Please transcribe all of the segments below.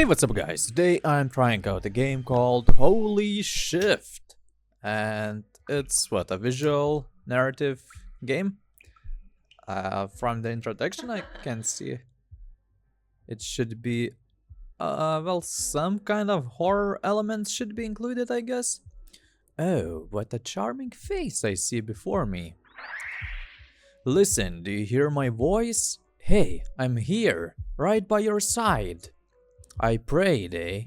Hey, what's up guys? Today I'm trying out a game called Holy Shift. And it's a visual narrative game. From the introduction I can see it should be, some kind of horror elements should be included, I guess. Oh, what a charming face I see before me. Listen, do you hear my voice? Hey, I'm here, right by your side. I prayed, eh?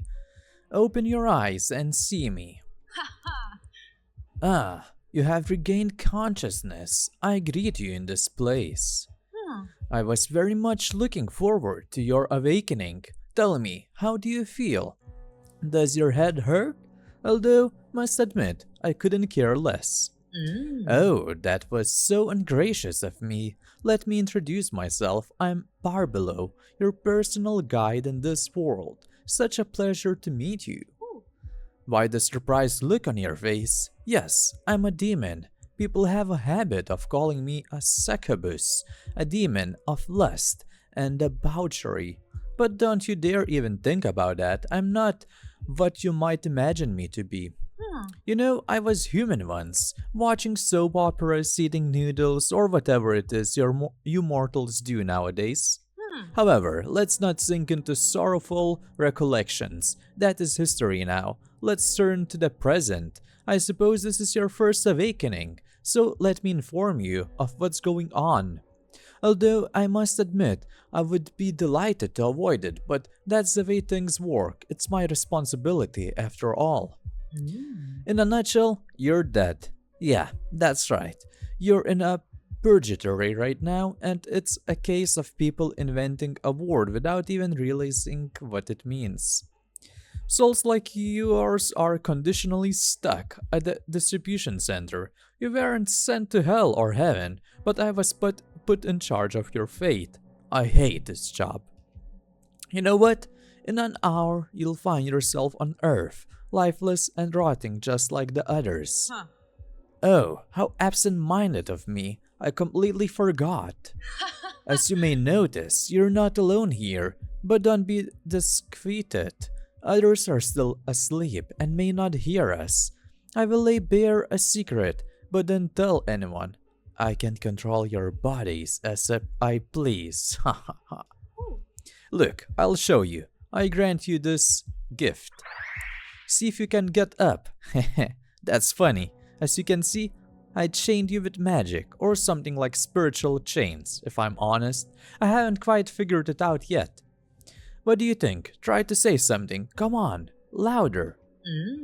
Open your eyes and see me. Ah, you have regained consciousness. I greet you in this place. I was very much looking forward to your awakening. Tell me, how do you feel? Does your head hurt? Although, must admit, I couldn't care less. Oh, that was so ungracious of me. Let me introduce myself. I'm Barbelo, your personal guide in this world. Such a pleasure to meet you. Why the surprised look on your face? Yes, I'm a demon. People have a habit of calling me a succubus, a demon of lust and debauchery. But don't you dare even think about that. I'm not what you might imagine me to be. You know, I was human once, watching soap operas, eating noodles, or whatever it is you mortals do nowadays. However, let's not sink into sorrowful recollections. That is history now. Let's turn to the present. I suppose this is your first awakening, so let me inform you of what's going on. Although I must admit, I would be delighted to avoid it, but that's the way things work. It's my responsibility after all. In a nutshell, you're dead. Yeah, that's right. You're in a purgatory right now, and it's a case of people inventing a word without even realizing what it means. Souls like yours are conditionally stuck at the distribution center. You weren't sent to hell or heaven, but I was put in charge of your fate. I hate this job. You know what? In an hour, you'll find yourself on Earth, lifeless and rotting just like the others. Oh, how absent-minded of me. I completely forgot. As you may notice, you're not alone here, but don't be disquieted. Others are still asleep and may not hear us. I will lay bare a secret, but don't tell anyone. I can control your bodies as I please. Look, I'll show you. I grant you this gift. See if you can get up. That's funny. As you can see, I chained you with magic, or something like spiritual chains. If I'm honest, I haven't quite figured it out yet. What do you think? Try to say something. Come on, louder.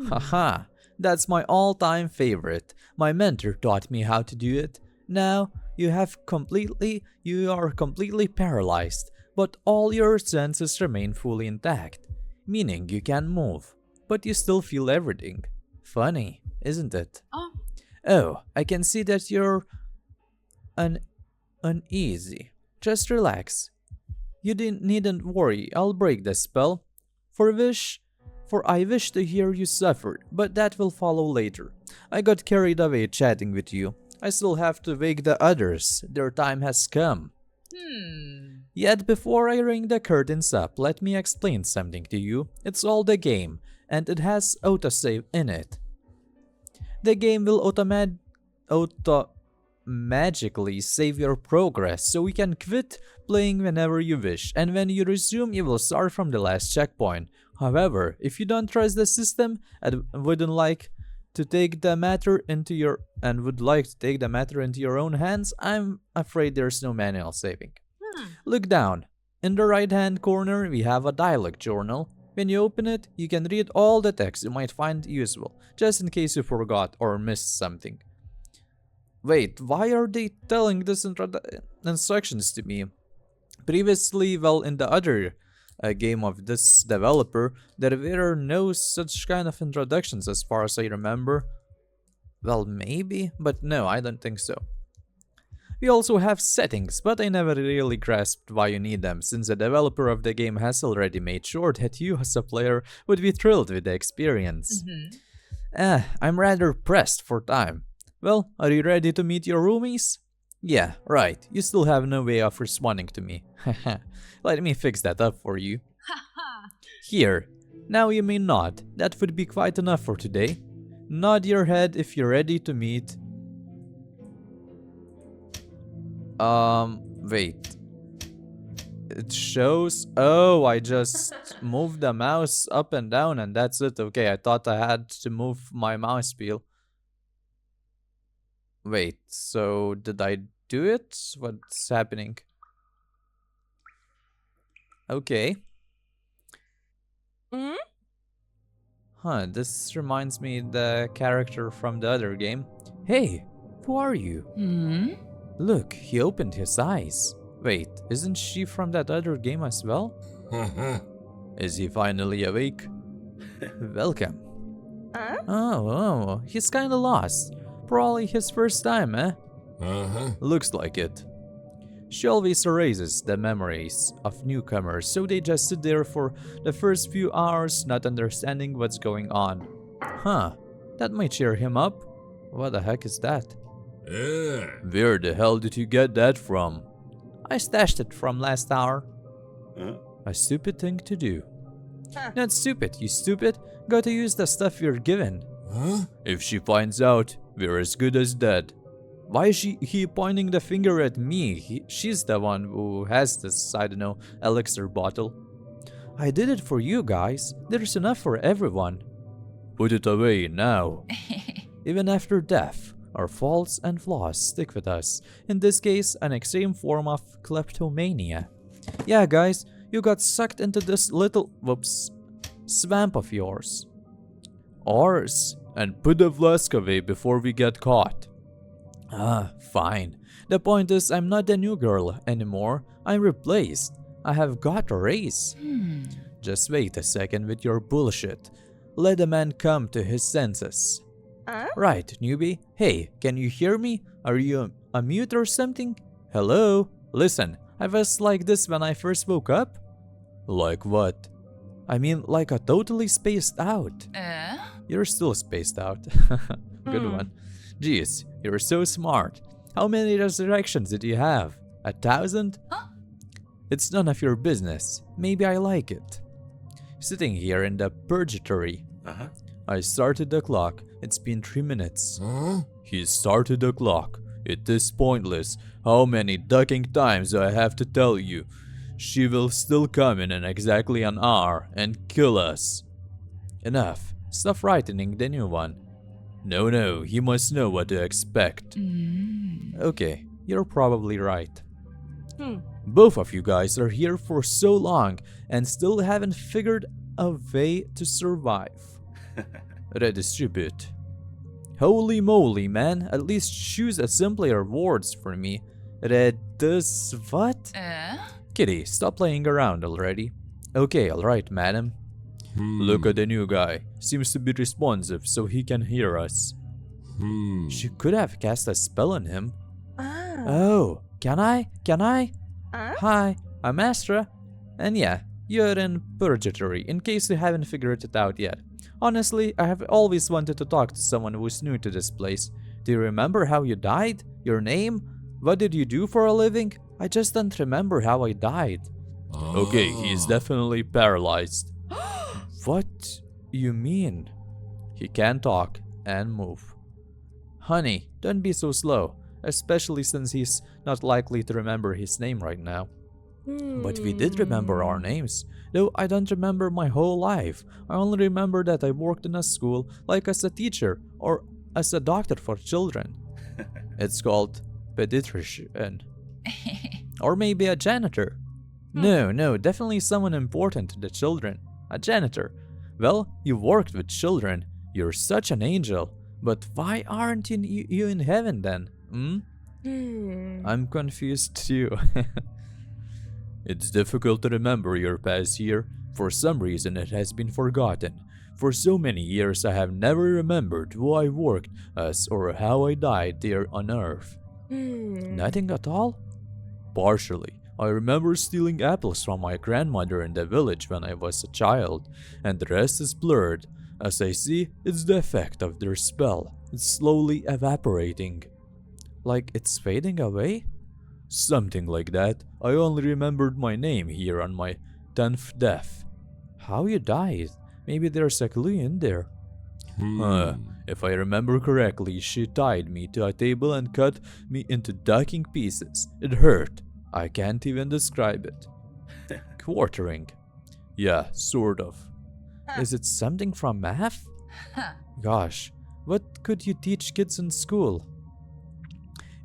Haha, that's my all-time favorite. My mentor taught me how to do it. Now, you are completely paralyzed, but all your senses remain fully intact, meaning you can move, but you still feel everything. Funny, isn't it? Oh, I can see that you're uneasy. Just relax. You needn't worry, I'll break the spell. For I wish to hear you suffer, but that will follow later. I got carried away chatting with you. I still have to wake the others. Their time has come. Yet before I ring the curtains up, let me explain something to you. It's all the game, and it has autosave in it. The game will magically save your progress, so you can quit playing whenever you wish, and when you resume you will start from the last checkpoint. However, if you don't trust the system and would like to take the matter into your own hands, I'm afraid there's no manual saving. Look down. In the right hand corner we have a dialogue journal. When you open it, you can read all the text you might find useful, just in case you forgot or missed something. Wait, why are they telling these instructions to me? Previously, in the other game of this developer, there were no such kind of introductions as far as I remember. Well, maybe, but no, I don't think so. We also have settings, but I never really grasped why you need them, since the developer of the game has already made sure that you as a player would be thrilled with the experience. I'm rather pressed for time. Well, are you ready to meet your roomies? Yeah, right, you still have no way of responding to me. Let me fix that up for you. Here, now you may nod. That would be quite enough for today. Nod your head if you're ready to meet. Wait. It shows... Oh, I just moved the mouse up and down and that's it. Okay, I thought I had to move my mouse wheel. Wait, so did I do it? What's happening? Okay. Huh, this reminds me of the character from the other game. Hey, who are you? Look, he opened his eyes. Wait, isn't she from that other game as well? Is he finally awake? Welcome. Oh, he's kinda lost. Probably his first time, eh? Looks like it. She always erases the memories of newcomers, so they just sit there for the first few hours not understanding what's going on. Huh, that might cheer him up. What the heck is that? Where the hell did you get that from? I stashed it from last hour. A stupid thing to do. Not stupid, you stupid. Gotta use the stuff you're given. If she finds out, we're as good as dead. Why is he pointing the finger at me? She's the one who has this, I don't know, elixir bottle. I did it for you guys. There's enough for everyone. Put it away now. Even after death, our faults and flaws stick with us. In this case, an extreme form of kleptomania. Yeah, guys, you got sucked into this little, swamp of yours. Ours. And put the flask away before we get caught. Fine. The point is, I'm not the new girl anymore. I'm replaced. I have got a raise. Just wait a second with your bullshit. Let the man come to his senses. Right, newbie. Hey, can you hear me? Are you a mute or something? Hello? Listen, I was like this when I first woke up. Like what? I mean, like a totally spaced out. You're still spaced out. Good one. Jeez, you're so smart. How many resurrections did you have? 1,000? It's none of your business. Maybe I like it. Sitting here in the purgatory. I started the clock. It's been 3 minutes. He started the clock. It is pointless. How many ducking times do I have to tell you? She will still come in exactly an hour and kill us. Enough. Stop frightening the new one. No, he must know what to expect. Okay, you're probably right. Both of you guys are here for so long and still haven't figured a way to survive. Redistribute. Holy moly, man. At least choose a simpler words for me. What? Kitty, stop playing around already. Okay, alright, madam. Look at the new guy. Seems to be responsive so he can hear us. She could have cast a spell on him. Oh, can I? Hi, I'm Astra. And yeah, you're in purgatory, in case you haven't figured it out yet. Honestly, I have always wanted to talk to someone who's new to this place. Do you remember how you died? Your name? What did you do for a living? I just don't remember how I died. Okay, he's definitely paralyzed. What you mean? He can't talk and move. Honey, don't be so slow, especially since he's not likely to remember his name right now. But we did remember our names, though I don't remember my whole life. I only remember that I worked in a school, like as a teacher or as a doctor for children. It's called pediatrician. Or maybe a janitor. No, definitely someone important to the children. A janitor. Well, you worked with children. You're such an angel. But why aren't you in heaven then? I'm confused too. It's difficult to remember your past here. For some reason it has been forgotten. For so many years I have never remembered who I worked as or how I died there on Earth. Nothing at all? Partially. I remember stealing apples from my grandmother in the village when I was a child, and the rest is blurred. As I see, it's the effect of their spell. It's slowly evaporating. Like it's fading away? Something like that. I only remembered my name here on my 10th death. how you died. Maybe there's a clue in there. If I remember correctly, she tied me to a table and cut me into ducking pieces. It hurt. I can't even describe it. Quartering. Yeah, sort of. Is it something from math? Gosh, what could you teach kids in school?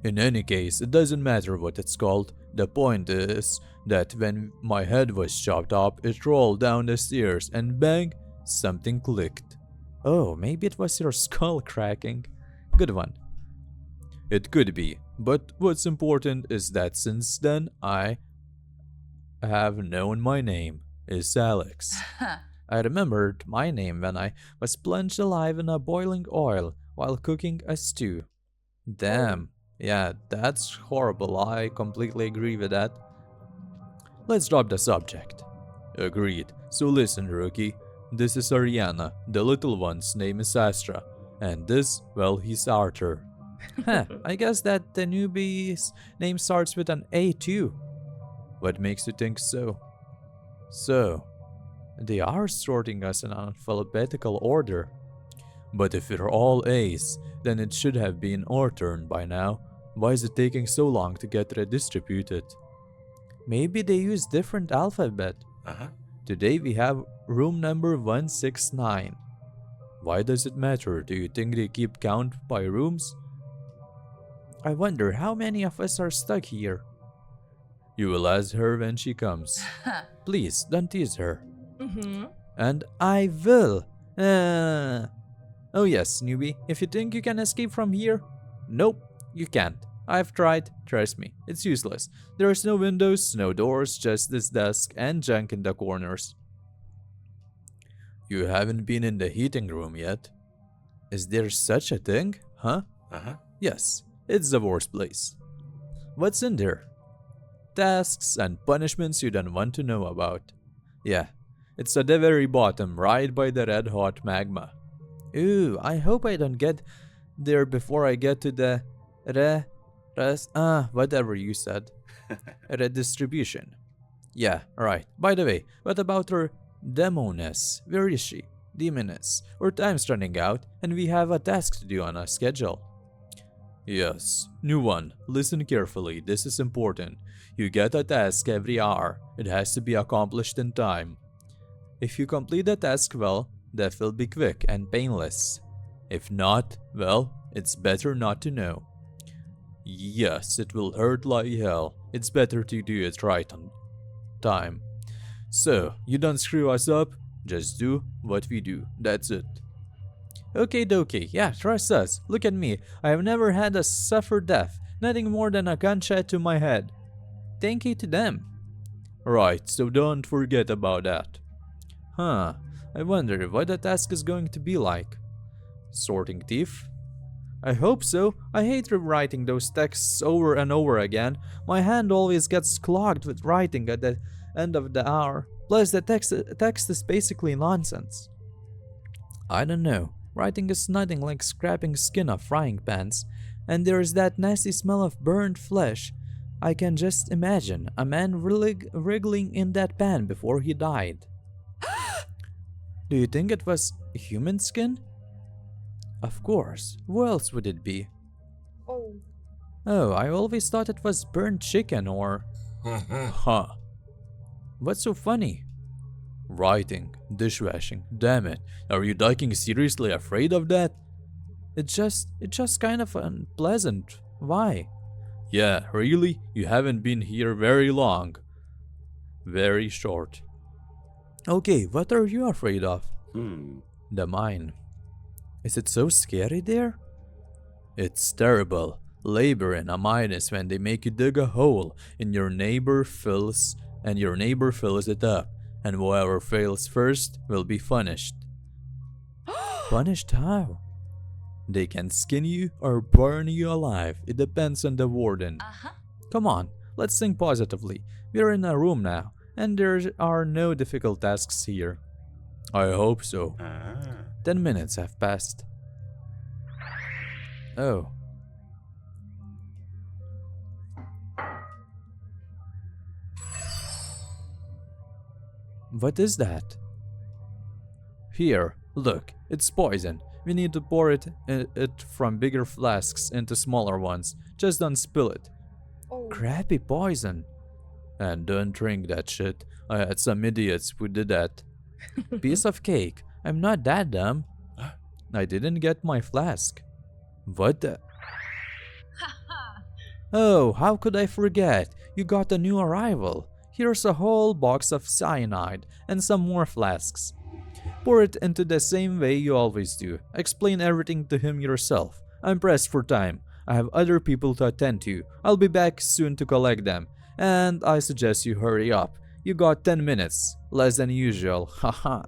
In any case, it doesn't matter what it's called. The point is that when my head was chopped up, it rolled down the stairs and bang, something clicked. Oh, maybe it was your skull cracking. Good one. It could be, but what's important is that since then I have known my name is Alex. I remembered my name when I was plunged alive in a boiling oil while cooking a stew. Damn. Yeah, that's horrible. I completely agree with that. Let's drop the subject. Agreed. So listen, rookie. This is Ariana. The little one's name is Astra. And this, well, he's Arthur. I guess that the newbie's name starts with an A too. What makes you think so? So, they are sorting us in alphabetical order. But if we're all A's, then it should have been our turn by now. Why is it taking so long to get redistributed? Maybe they use different alphabet. Today we have room number 169. Why does it matter? Do you think they keep count by rooms? I wonder how many of us are stuck here. You will ask her when she comes. Please, don't tease her. And I will. Oh yes, newbie, if you think you can escape from here, nope, you can't. I've tried, trust me, it's useless. There's no windows, no doors, just this desk and junk in the corners. You haven't been in the heating room yet. Is there such a thing, huh? Yes, it's the worst place. What's in there? Tasks and punishments you don't want to know about. Yeah, it's at the very bottom, right by the red-hot magma. Ooh, I hope I don't get there before I get to the whatever you said. Redistribution. Yeah, right. By the way, what about her demoness? Where is she? Demoness. Our time's running out, and we have a task to do on our schedule. Yes, new one. Listen carefully, this is important. You get a task every hour. It has to be accomplished in time. If you complete the task well, that will be quick and painless. If not, well, it's better not to know. Yes, it will hurt like hell. It's better to do it right on time. So, you don't screw us up, just do what we do. That's it. Okay, dokie. Yeah, trust us. Look at me. I have never had a suffer death. Nothing more than a gunshot to my head. Thank you to them. Right, so don't forget about that. I wonder what the task is going to be like. Sorting teeth? I hope so. I hate rewriting those texts over and over again. My hand always gets clogged with writing at the end of the hour. Plus, the text is basically nonsense. I don't know. Writing is nothing like scraping skin off frying pans. And there is that nasty smell of burned flesh. I can just imagine a man wriggling in that pan before he died. Do you think it was human skin? Of course. Who else would it be? Oh, I always thought it was burnt chicken or... Huh. What's so funny? Writing, dishwashing, damn it. Are you ducking seriously afraid of that? It's just kind of unpleasant. Why? Yeah, really? You haven't been here very long. Very short. Okay, what are you afraid of? The mine. Is it so scary there? It's terrible. Labor in a mine is when they make you dig a hole and your neighbor fills it up, and whoever fails first will be punished. Punished how? They can skin you or burn you alive. It depends on the warden. Come on, let's think positively. We're in a room now, and there are no difficult tasks here. I hope so. 10 minutes have passed. Oh. What is that? Here, look, it's poison. We need to pour it from bigger flasks into smaller ones. Just don't spill it. Oh. Crappy poison. And don't drink that shit. I had some idiots who did that. Piece of cake. I'm not that dumb. I didn't get my flask. What the? Oh, how could I forget? You got a new arrival. Here's a whole box of cyanide and some more flasks. Pour it into the same way you always do. Explain everything to him yourself. I'm pressed for time. I have other people to attend to. I'll be back soon to collect them. And I suggest you hurry up. You got 10 minutes. Less than usual. Haha.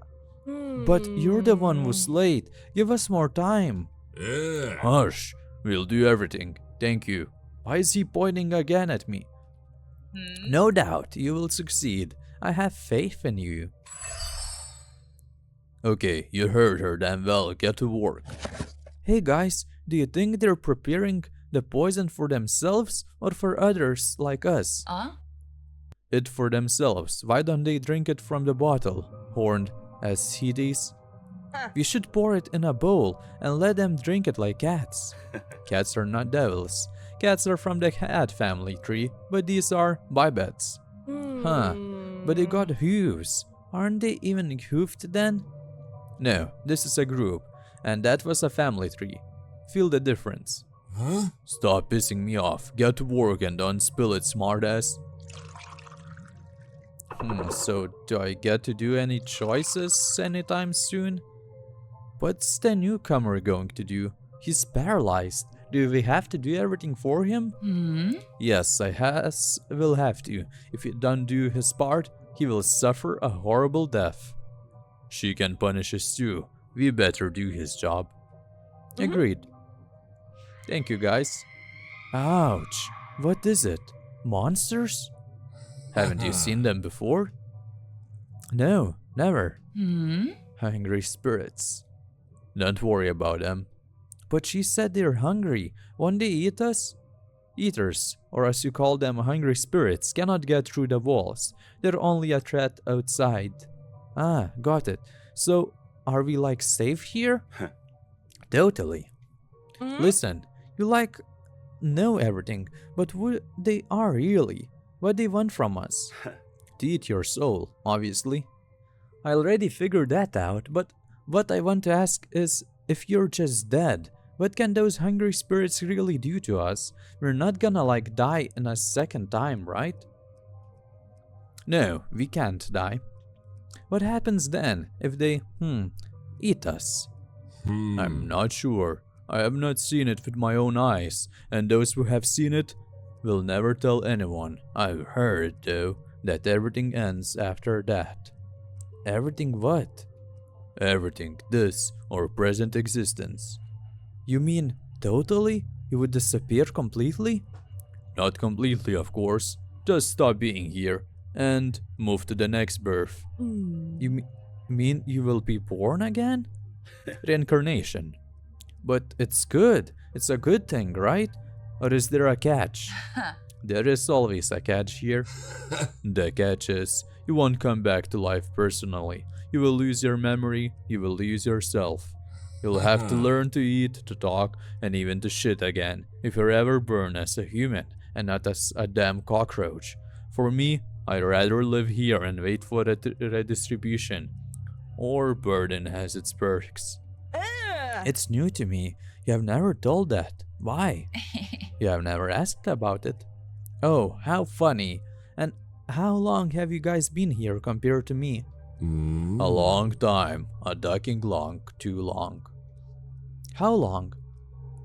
But you're the one who's late. Give us more time. Hush. We'll do everything. Thank you. Why is he pointing again at me? No doubt you will succeed. I have faith in you. Okay, you heard her damn well. Get to work. Hey guys, do you think they're preparing the poison for themselves or for others like us? It for themselves. Why don't they drink it from the bottle? Horned as he is. We should pour it in a bowl and let them drink it like cats. Cats are not devils. Cats are from the cat family tree, but these are bipeds. Huh, but they got hooves. Aren't they even hoofed then? No, this is a group, and that was a family tree. Feel the difference. Stop pissing me off. Get to work and don't spill it, smartass. So do I get to do any choices anytime soon? What's the newcomer going to do? He's paralyzed. Do we have to do everything for him? Yes, will have to. If he don't do his part, he will suffer a horrible death. She can punish us too. We better do his job. Agreed. Thank you, guys. Ouch. What is it? Monsters? Haven't you seen them before? No, never. Hungry spirits. Don't worry about them. But she said they're hungry. Won't they eat us? Eaters, or as you call them, hungry spirits, cannot get through the walls. They're only a threat outside. Ah, got it. So, are we like safe here? Totally. Listen, you know everything, but what they are really? What they want from us? To eat your soul, obviously. I already figured that out, but what I want to ask is, if you're just dead, what can those hungry spirits really do to us? We're not gonna die in a second time, right? No, we can't die. What happens then if they, eat us? I'm not sure. I have not seen it with my own eyes, and those who have seen it will never tell anyone. I've heard, though, that everything ends after that. Everything what? Everything, this or present existence. You mean totally? You would disappear completely? Not completely, of course. Just stop being here and move to the next birth. You mean you will be born again? Reincarnation. But it's good. It's a good thing, right? Or is there a catch? There is always a catch here. The catch is, you won't come back to life personally. You will lose your memory, you will lose yourself. You'll have to learn to eat, to talk, and even to shit again, if you're ever born as a human, and not as a damn cockroach. For me, I'd rather live here and wait for the redistribution. Or burden has its perks. It's new to me. You have never told that. Why? You have never asked about it. Oh, how funny. And how long have you guys been here compared to me? A long time. A ducking long. Too long. How long?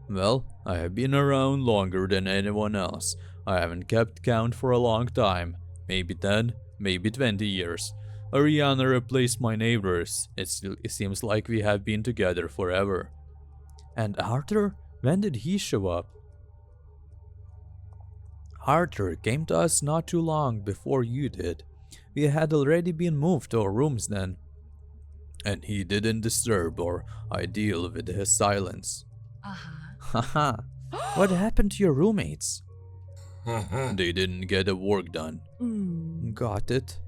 Well, I have been around longer than anyone else. I haven't kept count for a long time. Maybe 10, maybe 20 years. Ariana replaced my neighbors. It seems like we have been together forever. And Arthur? When did he show up? Arthur came to us not too long before you did. We had already been moved to our rooms then. And he didn't disturb or I deal with his silence. Haha. What happened to your roommates? They didn't get the work done. Got it.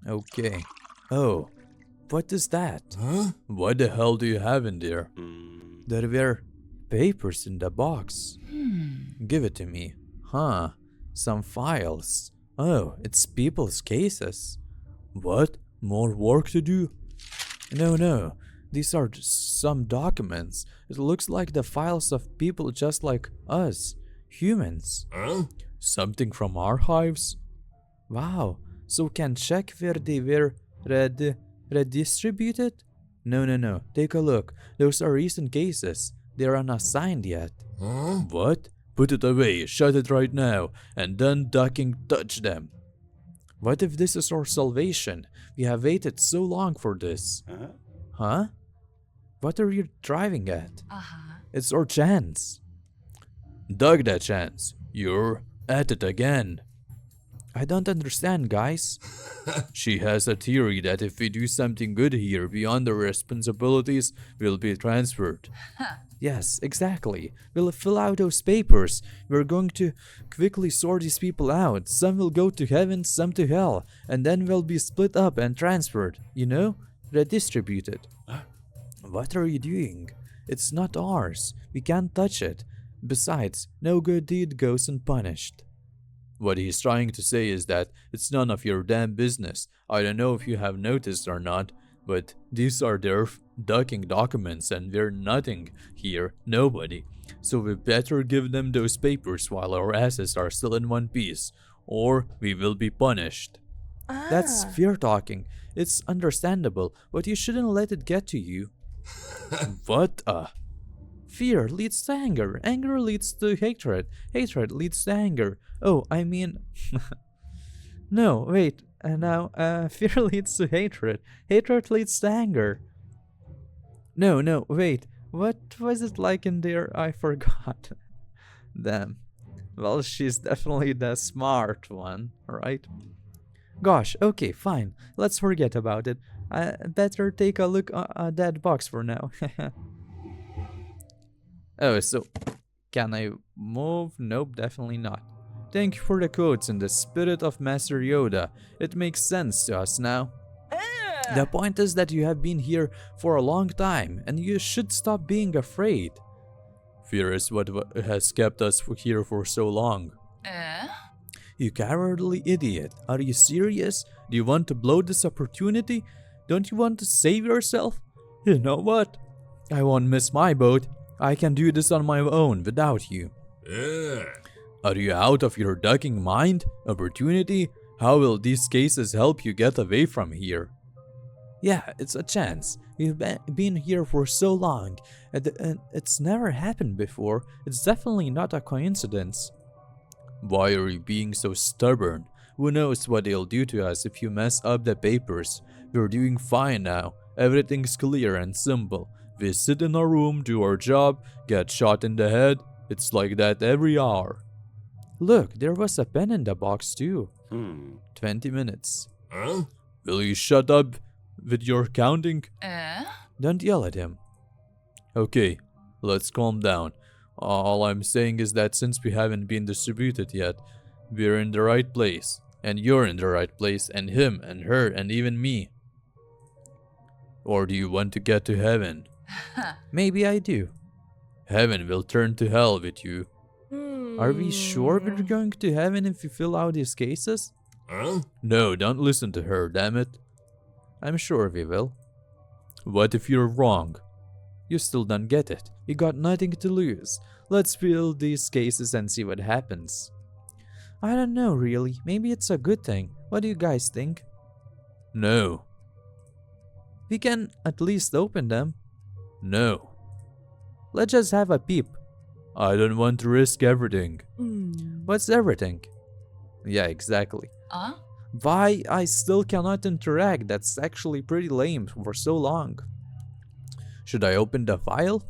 Okay. Oh, What is that? Huh? What the hell do you have in there? There were papers in the box. Give it to me. Huh. Some files. Oh, it's people's cases. What? More work to do? No. These are just some documents. It looks like the files of people just like us. Humans. Huh? Something from archives? Wow. So can check where they were redistributed? No. Take a look. Those are recent cases. They're unassigned yet. Huh? What? Put it away. Shut it right now. And don't ducking touch them. What if this is our salvation? We have waited so long for this. Huh? What are you driving at? It's our chance. Dug that chance. You're at it again. I don't understand, guys. She has a theory that if we do something good here beyond our responsibilities, we'll be transferred. Yes, exactly. We'll fill out those papers. We're going to quickly sort these people out. Some will go to heaven, some to hell, and then we'll be split up and transferred, redistributed. What are you doing? It's not ours. We can't touch it. Besides, no good deed goes unpunished. What he's trying to say is that it's none of your damn business. I don't know if you have noticed or not, but these are their ducking documents and we're nothing here, nobody. So we better give them those papers while our asses are still in one piece, or we will be punished. That's fear talking. It's understandable, but you shouldn't let it get to you. What? Fear leads to anger. Anger leads to hatred. Hatred leads to anger. Oh, I mean... No, wait. Now, fear leads to hatred. Hatred leads to anger. No, wait. What was it like in there? I forgot. Damn. Well, she's definitely the smart one, right? Gosh, okay, fine. Let's forget about it. I better take a look at that box for now. Oh, so can I move? Nope, definitely not. Thank you for the quotes in the spirit of Master Yoda. It makes sense to us now. The point is that you have been here for a long time, and you should stop being afraid. Fear is what has kept us here for so long. You cowardly idiot. Are you serious? Do you want to blow this opportunity? Don't you want to save yourself? You know what? I won't miss my boat. I can do this on my own without you. Are you out of your ducking mind? Opportunity? How will these cases help you get away from here? Yeah, it's a chance. We've been here for so long, and it's never happened before. It's definitely not a coincidence. Why are you being so stubborn? Who knows what they'll do to us if you mess up the papers? We're doing fine now. Everything's clear and simple. We sit in our room, do our job, get shot in the head. It's like that every hour. Look, there was a pen in the box too. 20 minutes. Will you shut up with your counting? Don't yell at him. Okay, let's calm down. All I'm saying is that since we haven't been distributed yet, we're in the right place. And you're in the right place, and him, and her, and even me. Or do you want to get to heaven? Maybe I do. Heaven will turn to hell with you. Are we sure we're going to heaven if we fill out these cases? No, don't listen to her, damn it. I'm sure we will. What if you're wrong? You still don't get it. You got nothing to lose. Let's fill these cases and see what happens. I don't know, really. Maybe it's a good thing. What do you guys think? No. We can at least open them. No. Let's just have a peep. I don't want to risk everything. What's everything? Yeah, exactly. Why I still cannot interact? That's actually pretty lame for so long. Should I open the file?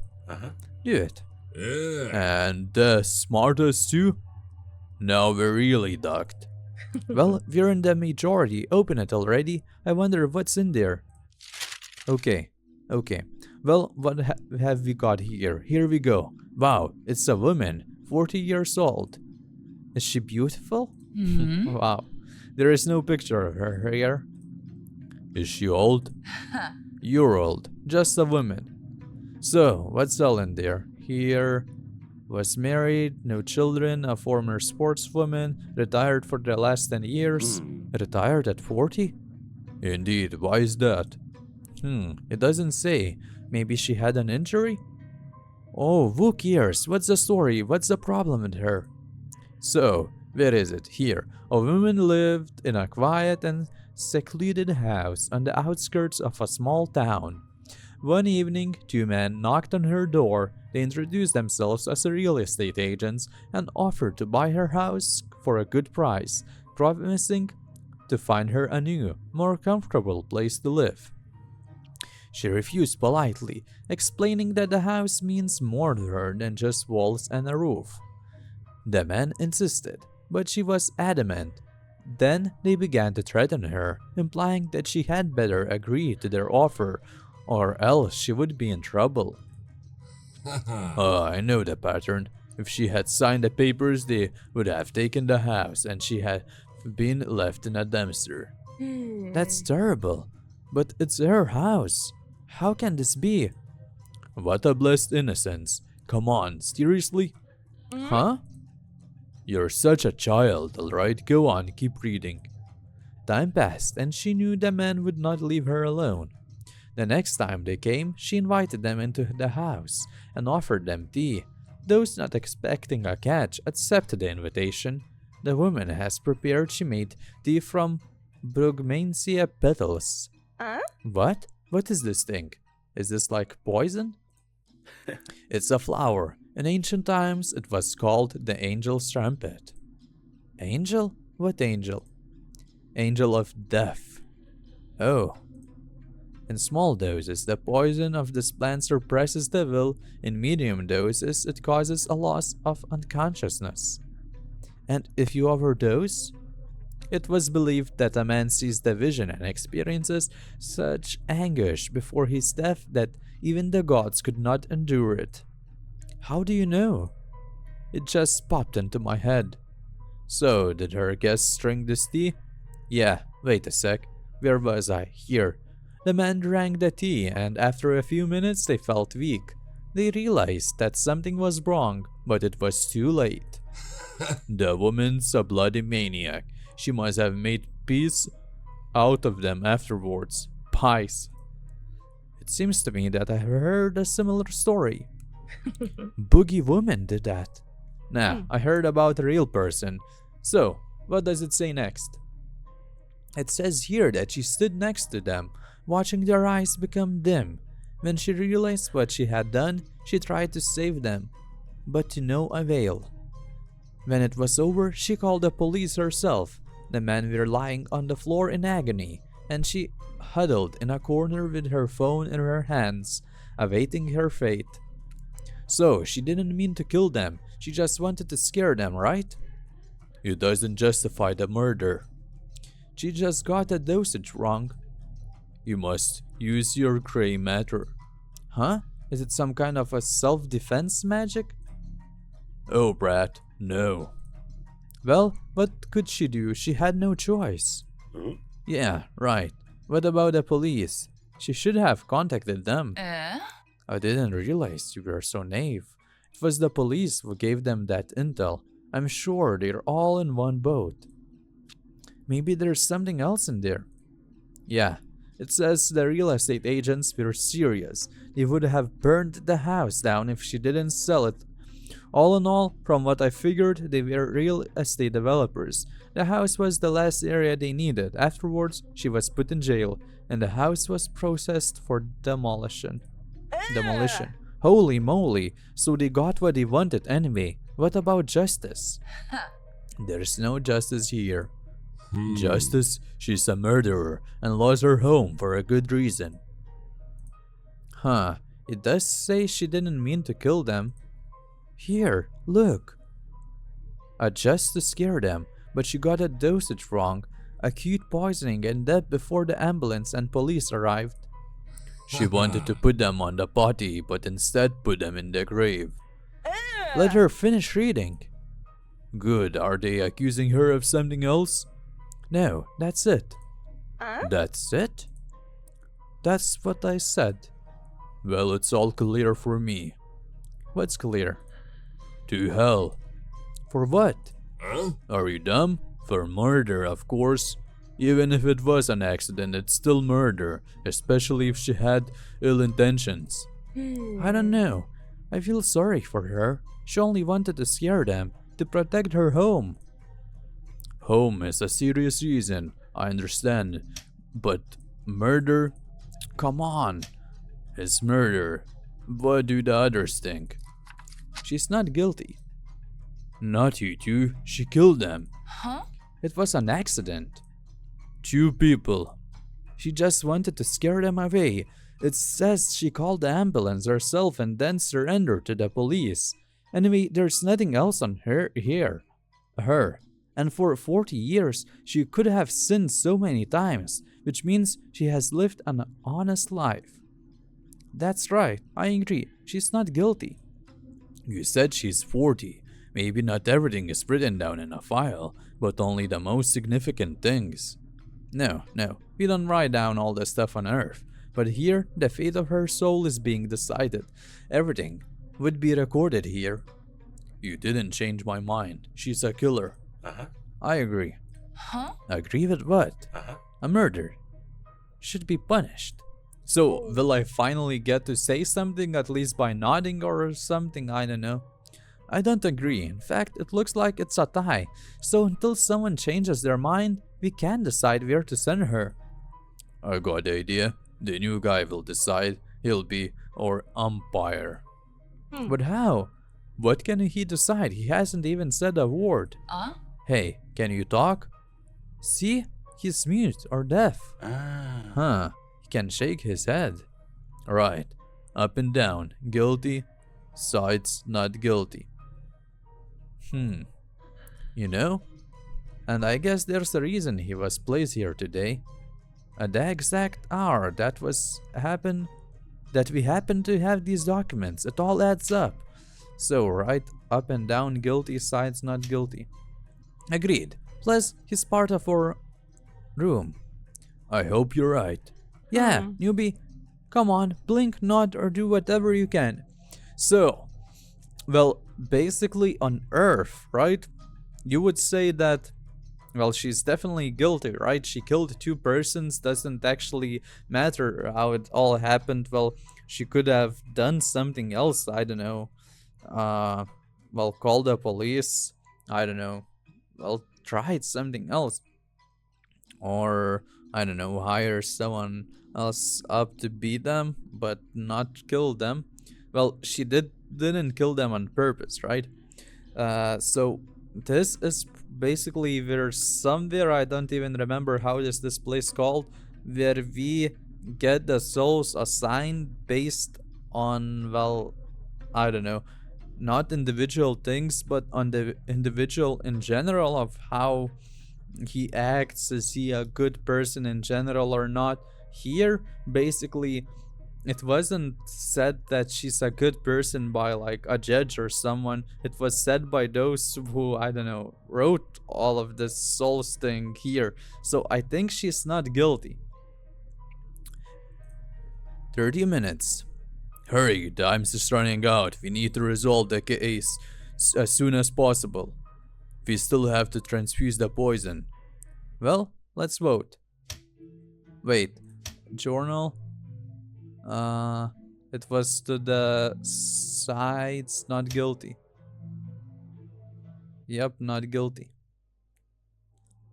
Do it. And the smartest too? Now we're really ducked. Well, we're in the majority. Open it already. I wonder what's in there. Okay. Well, what have we got here? Here we go. Wow, it's a woman, 40 years old. Is she beautiful? Wow. There is no picture of her here. Is she old? You're old, just a woman. So, what's all in there? Here, was married, no children, a former sportswoman, retired for the last 10 years. Retired at 40? Indeed, why is that? It doesn't say. Maybe she had an injury? Oh, who cares? What's the story? What's the problem with her? So, where is it? Here. A woman lived in a quiet and secluded house on the outskirts of a small town. One evening, two men knocked on her door. They introduced themselves as real estate agents and offered to buy her house for a good price, promising to find her a new, more comfortable place to live. She refused politely, explaining that the house means more to her than just walls and a roof. The men insisted, but she was adamant. Then they began to threaten her, implying that she had better agree to their offer or else she would be in trouble. I know the pattern. If she had signed the papers, they would have taken the house and she had been left in a dumpster. That's terrible. But it's her house. How can this be? What a blessed innocence. Come on, seriously? Huh? You're such a child, alright? Go on, keep reading. Time passed and she knew the man would not leave her alone. The next time they came, she invited them into the house and offered them tea. Those not expecting a catch accepted the invitation. The woman has prepared she made tea from brugmansia petals. What? What is this thing? Is this like poison? It's a flower. In ancient times, it was called the angel's trumpet. Angel? What angel? Angel of death. Oh. In small doses, the poison of this plant suppresses the will. In medium doses, it causes a loss of unconsciousness. And if you overdose? It was believed that a man sees the vision and experiences such anguish before his death that even the gods could not endure it. How do you know? It just popped into my head. So, did her guests drink this tea? Yeah, wait a sec. Where was I? Here. The men drank the tea, and after a few minutes they felt weak. They realized that something was wrong, but it was too late. The woman's a bloody maniac. She must have made peace out of them afterwards. Pies. It seems to me that I heard a similar story. Boogie woman did that. Nah, I heard about a real person. So, what does it say next? It says here that she stood next to them, watching their eyes become dim. When she realized what she had done, she tried to save them, but to no avail. When it was over, she called the police herself. The men were lying on the floor in agony, and she huddled in a corner with her phone in her hands, awaiting her fate. So, she didn't mean to kill them, she just wanted to scare them, right? It doesn't justify the murder. She just got the dosage wrong. You must use your gray matter. Huh? Is it some kind of a self-defense magic? Oh, brat, no. Well, what could she do? She had no choice. Yeah, right. What about the police? She should have contacted them. I didn't realize you were so naive. It was the police who gave them that intel. I'm sure they're all in one boat. Maybe there's something else in there. Yeah, it says the real estate agents were serious. They would have burned the house down if she didn't sell it. All in all, from what I figured, they were real estate developers. The house was the last area they needed. Afterwards, she was put in jail, and the house was processed for demolition. Holy moly, so they got what they wanted anyway. What about justice? There's no justice here. Justice? She's a murderer and lost her home for a good reason. Huh, it does say she didn't mean to kill them. Here, look. Just to scare them, but she got a dosage wrong. Acute poisoning and death before the ambulance and police arrived. She wanted to put them on the potty, but instead put them in the grave. Let her finish reading. Good, are they accusing her of something else? No, that's it. That's it? That's what I said. Well, it's all clear for me. What's clear? To hell. For what? Huh? Are you dumb? For murder, of course. Even if it was an accident, it's still murder, especially if she had ill intentions. I don't know. I feel sorry for her. She only wanted to scare them, to protect her home. Home is a serious reason, I understand. But murder? Come on. It's murder. What do the others think? She's not guilty. Not you two. She killed them. Huh? It was an accident. 2 people. She just wanted to scare them away. It says she called the ambulance herself and then surrendered to the police. Anyway, there's nothing else on her here. Her. And for 40 years, she could have sinned so many times, which means she has lived an honest life. That's right, I agree. She's not guilty. You said she's 40. Maybe not everything is written down in a file, but only the most significant things. No, we don't write down all the stuff on Earth. But here, the fate of her soul is being decided. Everything would be recorded here. You didn't change my mind. She's a killer. Uh-huh. I agree. Huh? Agree with what? Uh-huh. A murder. Should be punished. So, will I finally get to say something, at least by nodding or something? I don't know. I don't agree. In fact, it looks like it's a tie. So until someone changes their mind, we can't decide where to send her. I got the idea. The new guy will decide. He'll be our umpire. But how? What can he decide? He hasn't even said a word. Hey, can you talk? See? He's mute or deaf. Ah. Huh. He can shake his head. Right. Up and down. Guilty. Sides not guilty. You know? And I guess there's a reason he was placed here today. At the exact hour that we happen to have these documents. It all adds up. So, right, up and down, guilty, sides not guilty. Agreed. Plus, he's part of our room. I hope you're right. Yeah, newbie. Come on, blink, nod, or do whatever you can. So, well, basically on Earth, right? You would say that, well, she's definitely guilty, right? She killed 2 persons, doesn't actually matter how it all happened. Well, she could have done something else, I don't know. Well, call the police, I don't know. Well, tried something else. Or, I don't know, hire someone else up to beat them, but not kill them. Well, she didn't kill them on purpose, right? So this is basically there's somewhere, I don't even remember how is this place called, where we get the souls assigned based on, well, I don't know, not individual things, but on the individual in general of how he acts. Is he a good person in general or not? Here, basically, it wasn't said that she's a good person by like a judge or someone. It was said by those who, I don't know, wrote all of this souls thing here. So I think she's not guilty. 30 minutes. Hurry, time's just running out. We need to resolve the case as soon as possible. We still have to transfuse the poison. Well, let's vote. Wait, journal? It was to the sides not guilty. Yep, not guilty.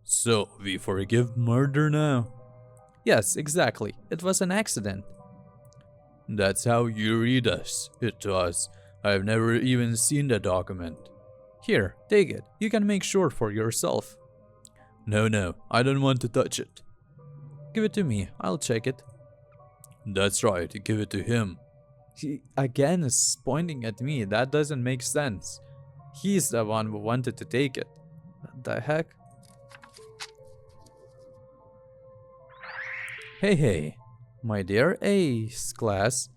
So, we forgive murder now? Yes, exactly. It was an accident. That's how you read it to us. I've never even seen the document. Here, take it. You can make sure for yourself. No, I don't want to touch it. Give it to me. I'll check it. That's right, give it to him. He again is pointing at me. That doesn't make sense. He's the one who wanted to take it. What the heck? Hey, my dear Ace class.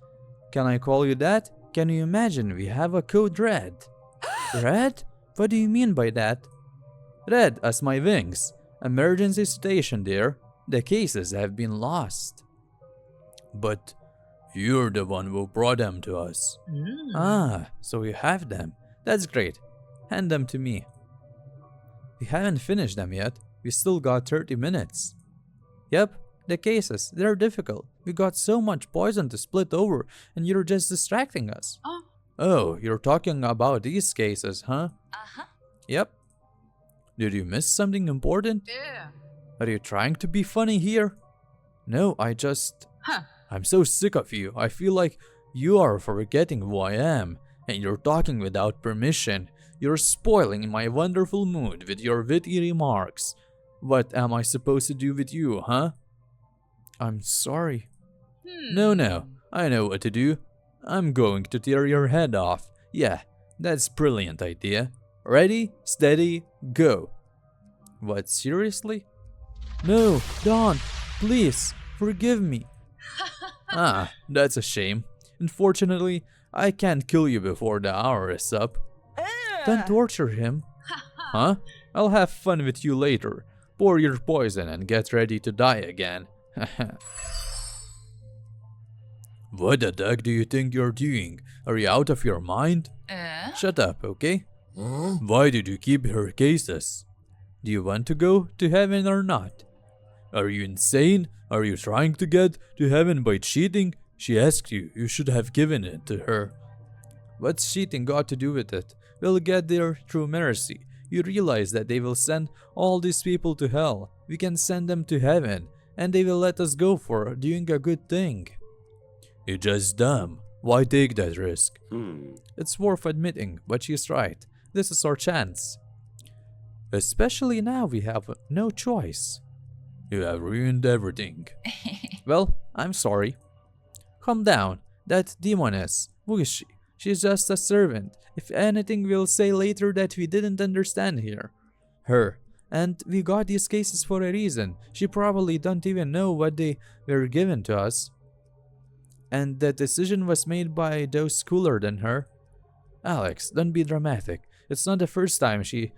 Can I call you that? Can you imagine we have a code red? Red? What do you mean by that? Red as my wings. Emergency station, dear. The cases have been lost. But you're the one who brought them to us. Ah, so you have them. That's great. Hand them to me. We haven't finished them yet. We still got 30 minutes. Yep, the cases, they're difficult. We got so much poison to split over, and you're just distracting us. Oh, you're talking about these cases, huh? Yep. Did you miss something important? Are you trying to be funny here? No, I'm so sick of you. I feel like you are forgetting who I am, and you're talking without permission. You're spoiling my wonderful mood with your witty remarks. What am I supposed to do with you, huh? I'm sorry. No, I know what to do. I'm going to tear your head off. Yeah, that's a brilliant idea. Ready, steady, go. What, seriously? No, don't. Please, forgive me. Ah, that's a shame. Unfortunately, I can't kill you before the hour is up. Don't torture him. Huh? I'll have fun with you later. Pour your poison and get ready to die again. What the heck do you think you're doing? Are you out of your mind? Shut up, okay? Why did you keep her cases? Do you want to go to heaven or not? Are you insane? Are you trying to get to heaven by cheating? She asked you. You should have given it to her. What's cheating got to do with it? We'll get there through mercy. You realize that they will send all these people to hell. We can send them to heaven, and they will let us go for doing a good thing. You're just dumb. Why take that risk? It's worth admitting, but she's right. This is our chance. Especially now we have no choice. You have ruined everything. Well, I'm sorry. Calm down. That demoness. Who is she? She's just a servant. If anything, we'll say later that we didn't understand her. And we got these cases for a reason. She probably don't even know what they were given to us. And the decision was made by those cooler than her. Alex, don't be dramatic. It's not the first time she's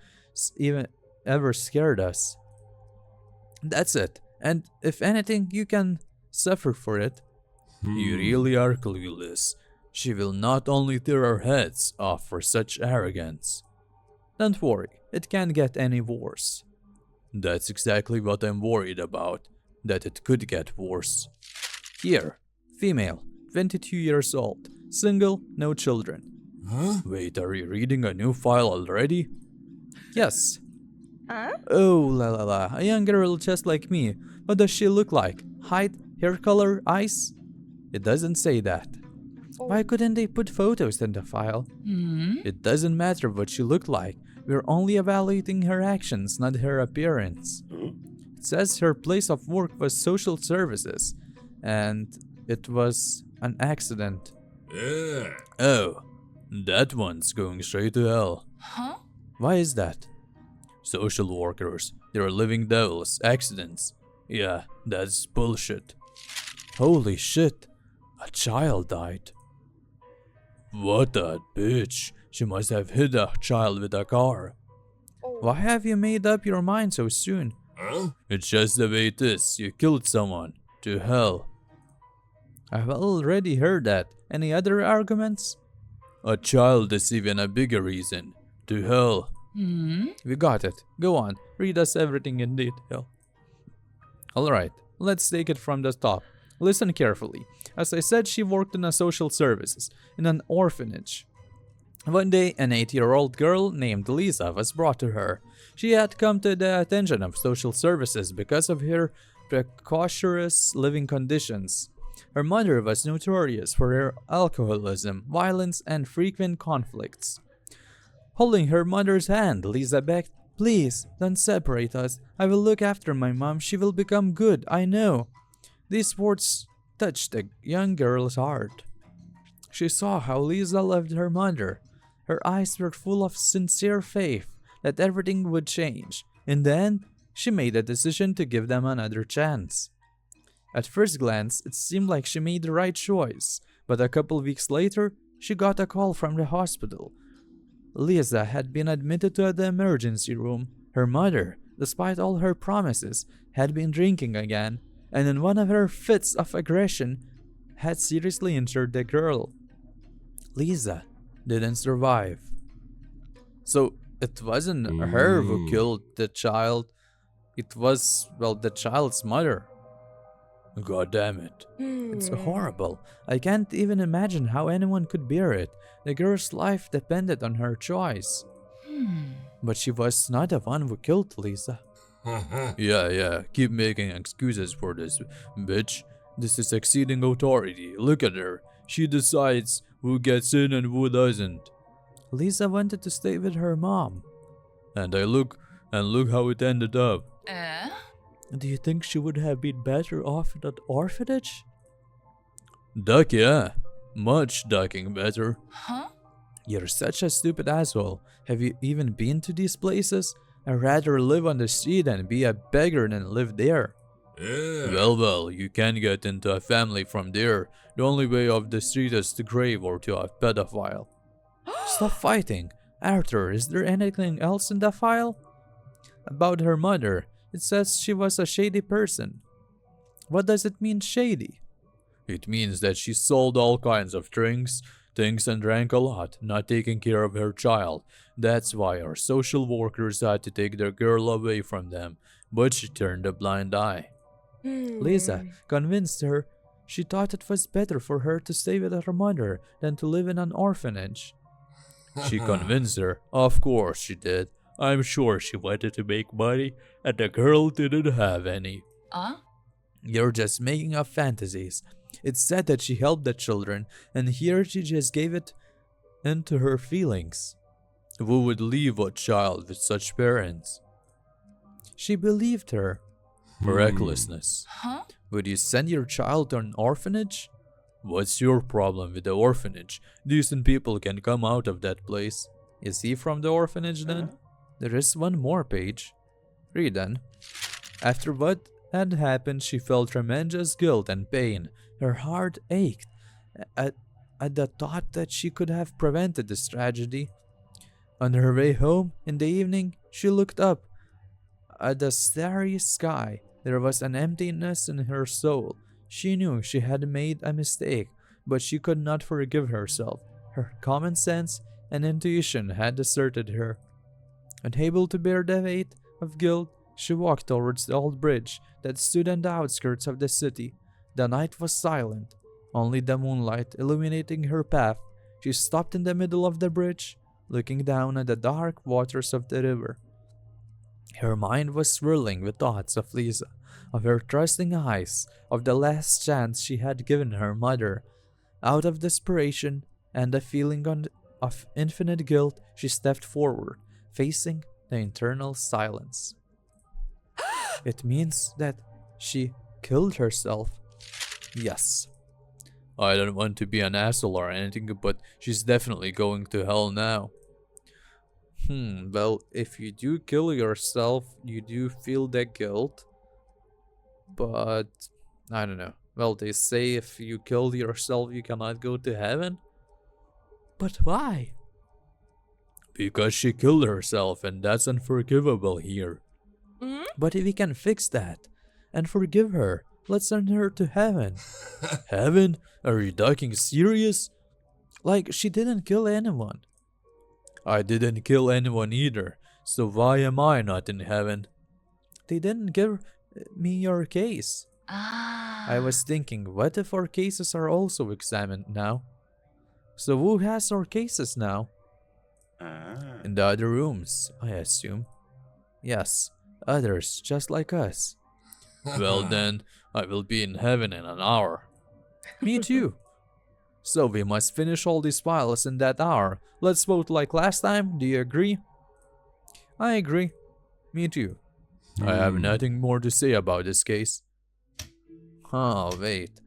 even ever scared us. That's it. And if anything, you can suffer for it. You really are clueless. She will not only tear our heads off for such arrogance. Don't worry, it can't get any worse. That's exactly what I'm worried about, that it could get worse. Here, female, 22 years old, single, no children. Wait, are you reading a new file already? Yes. Oh, la la la, a young girl just like me. What does she look like? Height, hair color, eyes? It doesn't say that. Why couldn't they put photos in the file? It doesn't matter what she looked like. We're only evaluating her actions, not her appearance. It says her place of work was social services, and it was an accident. Oh, that one's going straight to hell. Why is that? Social workers, they're living devils, accidents. Yeah, that's bullshit. Holy shit, a child died. What a bitch. She must have hit a child with a car. Why have you made up your mind so soon? It's just the way it is. You killed someone. To hell. I've already heard that. Any other arguments? A child is even a bigger reason. To hell. We got it. Go on. Read us everything in detail. Alright, let's take it from the top. Listen carefully. As I said, she worked in a social services, in an orphanage. One day, an 8-year-old girl named Lisa was brought to her. She had come to the attention of social services because of her precarious living conditions. Her mother was notorious for her alcoholism, violence, and frequent conflicts. Holding her mother's hand, Lisa begged, "Please, don't separate us. I will look after my mom. She will become good, I know." These words touched the young girl's heart. She saw how Lisa loved her mother. Her eyes were full of sincere faith that everything would change. In the end, she made a decision to give them another chance. At first glance, it seemed like she made the right choice, but a couple weeks later, she got a call from the hospital. Lisa had been admitted to the emergency room. Her mother, despite all her promises, had been drinking again, and in one of her fits of aggression, had seriously injured the girl. Lisa didn't survive. So it wasn't her who killed the child, it was, well, the child's mother. God damn it. It's horrible. I can't even imagine how anyone could bear it. The girl's life depended on her choice. But she was not the one who killed Lisa. Yeah, keep making excuses for this, bitch. This is exceeding authority. Look at her. She decides who gets in and who doesn't. Lisa wanted to stay with her mom. And look how it ended up. Do you think she would have been better off at that orphanage? Duck, yeah. Much ducking better. You're such a stupid asshole. Have you even been to these places? I'd rather live on the street and be a beggar than live there. Well, you can get into a family from there. The only way off the street is the grave or to a pedophile. Stop fighting. Arthur, is there anything else in the file? About her mother, it says she was a shady person. What does it mean, shady? It means that she sold all kinds of things and drank a lot, not taking care of her child. That's why our social workers had to take their girl away from them, but she turned a blind eye. Lisa convinced her. She thought it was better for her to stay with her mother than to live in an orphanage. She convinced her. Of course she did. I'm sure she wanted to make money, and the girl didn't have any. You're just making up fantasies. It's said that she helped the children, and here she just gave it into her feelings. Who would leave a child with such parents? She believed her. Recklessness. Would you send your child to an orphanage? What's your problem with the orphanage? Decent people can come out of that place. Is he from the orphanage then? There is one more page. Read then. After what had happened, she felt tremendous guilt and pain. Her heart ached at the thought that she could have prevented this tragedy. On her way home in the evening, she looked up at the starry sky. There was an emptiness in her soul. She knew she had made a mistake, but she could not forgive herself. Her common sense and intuition had deserted her. Unable to bear the weight of guilt, she walked towards the old bridge that stood on the outskirts of the city. The night was silent, only the moonlight illuminating her path. She stopped in the middle of the bridge, looking down at the dark waters of the river. Her mind was swirling with thoughts of Lisa, of her trusting eyes, of the last chance she had given her mother. Out of desperation and a feeling of infinite guilt, she stepped forward, facing the eternal silence. It means that she killed herself. Yes. I don't want to be an asshole or anything, but she's definitely going to hell now. Well, if you do kill yourself, you do feel that guilt. But, I don't know. Well, they say if you kill yourself, you cannot go to heaven. But why? Because she killed herself, and that's unforgivable here. But if we can fix that and forgive her, let's send her to heaven. Heaven? Are you talking serious? Like, she didn't kill anyone. I didn't kill anyone either, so why am I not in heaven? They didn't give me your case. I was thinking, what if our cases are also examined now? So who has our cases now? In the other rooms, I assume. Yes, others just like us. Well then, I will be in heaven in an hour. Me too. So we must finish all these files in that hour. Let's vote like last time. Do you agree? I agree. Me too. I have nothing more to say about this case. Oh, wait.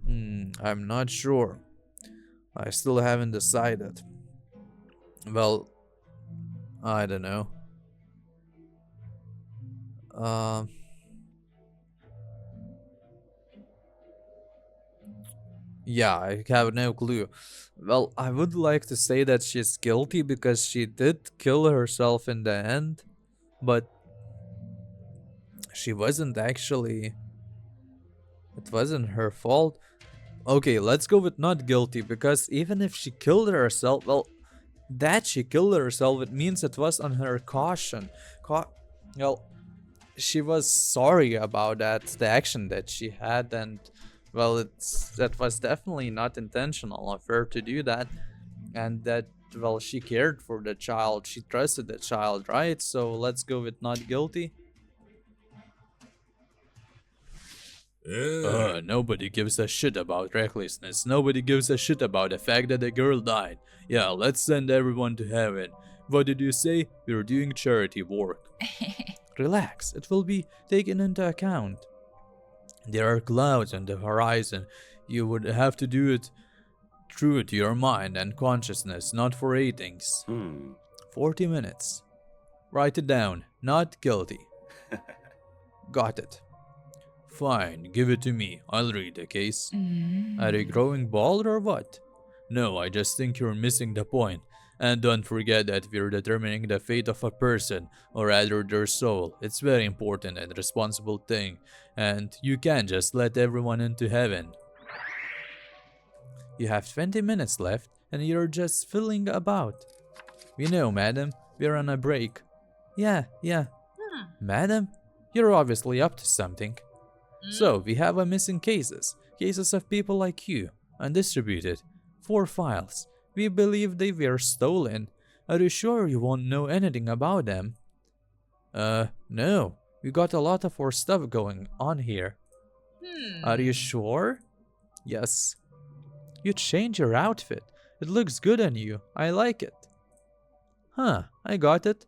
I'm not sure. I still haven't decided. Well, I don't know. Yeah, I have no clue. Well, I would like to say that she's guilty because she did kill herself in the end, but she wasn't actually. It wasn't her fault. Okay, let's go with not guilty, because even if she killed herself, well, that she killed herself, it means it was on her caution. Well, she was sorry about that, the action that she had, and well, that was definitely not intentional of her to do that, and that well, she cared for the child, she trusted the child, right? So let's go with not guilty. Nobody gives a shit about recklessness. Nobody gives a shit about the fact that the girl died. Yeah, let's send everyone to heaven. What did you say? We're doing charity work. Relax, it will be taken into account. There are clouds on the horizon. You would have to do it true to your mind and consciousness, not for ratings. 40 minutes. Write it down. Not guilty. Got it. Fine, give it to me. I'll read the case. Are you growing bald or what? No, I just think you're missing the point. And don't forget that we're determining the fate of a person, or rather their soul. It's very important and responsible thing, and you can't just let everyone into heaven. You have 20 minutes left, and you're just filling about. We know, madam. We're on a break. Yeah. Madam, you're obviously up to something. So, we have a missing cases. Cases of people like you, undistributed. 4 files. We believe they were stolen. Are you sure you won't know anything about them? No. We got a lot of our stuff going on here. Are you sure? Yes. You changed your outfit. It looks good on you. I like it. Huh, I got it.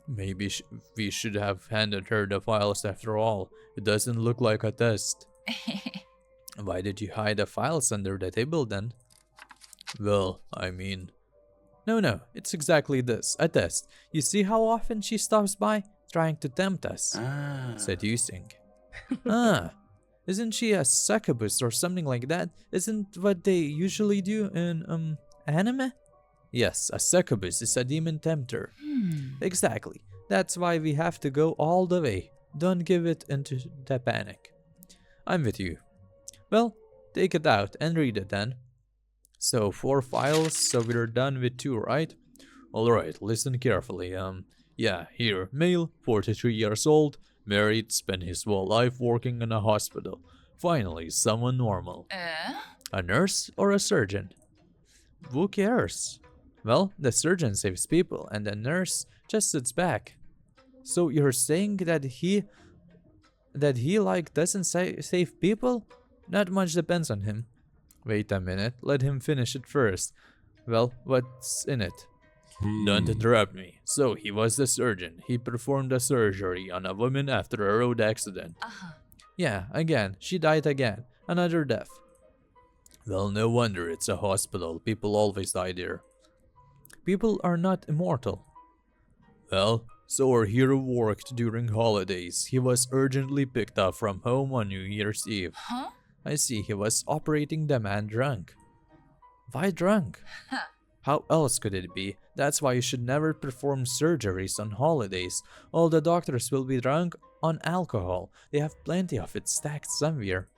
Maybe we should have handed her the files after all. It doesn't look like a test. Why did you hide the files under the table then? Well, I mean... No, it's exactly this, a test. You see how often she stops by, trying to tempt us. Seducing. Isn't she a succubus or something like that? Isn't what they usually do in, anime? Yes, a succubus is a demon tempter. Exactly. That's why we have to go all the way. Don't give it into the panic. I'm with you. Well, take it out and read it then. So 4 files, so we're done with 2, right? Alright, listen carefully. Yeah, here, male, 43 years old, married, spent his whole life working in a hospital. Finally, someone normal. A nurse or a surgeon? Who cares? Well, the surgeon saves people and the nurse just sits back. So you're saying that he like doesn't save people? Not much depends on him. Wait a minute, let him finish it first. Well, what's in it? Don't interrupt me. So he was the surgeon. He performed a surgery on a woman after a road accident. Yeah, again, she died again. Another death. Well, no wonder it's a hospital. People always die there. People are not immortal. Well, so our hero worked during holidays. He was urgently picked up from home on New Year's Eve. I see, he was operating the man drunk. Why drunk? How else could it be? That's why you should never perform surgeries on holidays. All the doctors will be drunk on alcohol. They have plenty of it stacked somewhere.